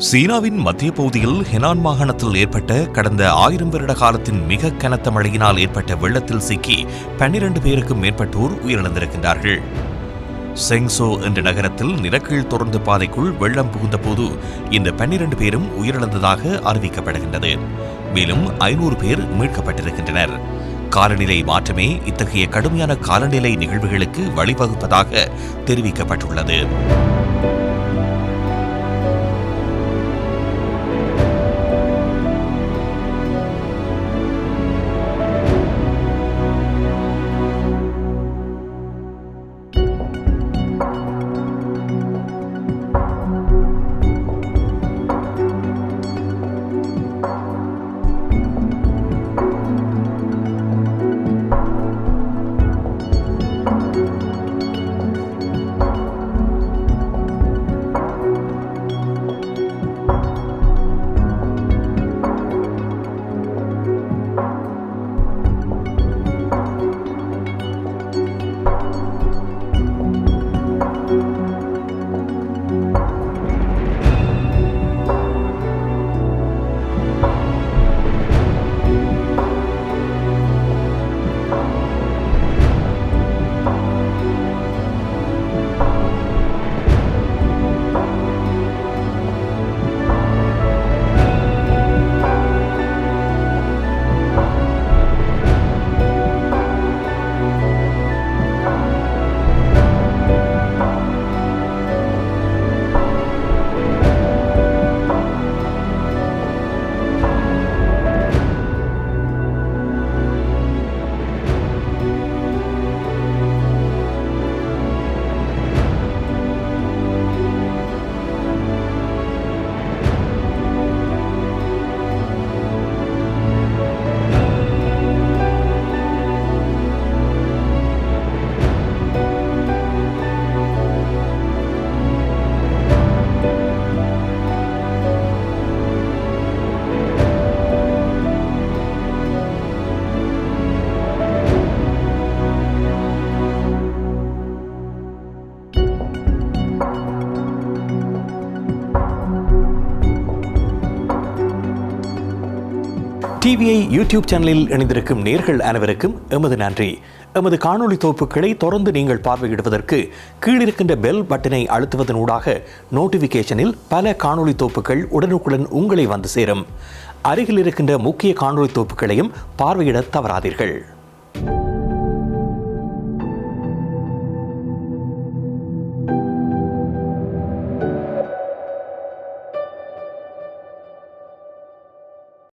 சீனாவின் மத்திய பகுதியில் ஹெனான் மாகாணத்தில் ஏற்பட்ட கடந்த 1000 வருட காலத்தின் மிக கனத்த மழையினால் ஏற்பட்ட வெள்ளத்தில் சிக்கி 12 பேருக்கும் மேற்பட்டோர் உயிரிழந்திருக்கின்றார்கள். செங்சோ என்ற நகரத்தில் நிலக்கீழ் தொடர்ந்து பாதைக்குள் வெள்ளம் புகுந்தபோது இந்த 12 பேரும் உயிரிழந்ததாக அறிவிக்கப்படுகின்றது. மேலும் 500 பேர் மீட்கப்பட்டிருக்கின்றனர். காலநிலை மாற்றமே இத்தகைய கடுமையான காலநிலை நிகழ்வுகளுக்கு வழிவகுப்பதாக தெரிவிக்கப்பட்டுள்ளது. டிவிஐ யூடியூப் சேனலில் இணைந்திருக்கும் நேயர்கள் அனைவருக்கும் எமது நன்றி. எமது காணொளி தொகுப்புகளை தொடர்ந்து நீங்கள் பார்வையிடுவதற்கு கீழிருக்கின்ற பெல் பட்டனை அழுத்துவதனூடாக நோட்டிபிகேஷனில் பல காணொளி தொகுப்புகள் உடனுக்குடன் உங்களை வந்து சேரும். அருகில் இருக்கின்ற முக்கிய காணொளி தொகுப்புகளையும் பார்வையிட தவறாதீர்கள்.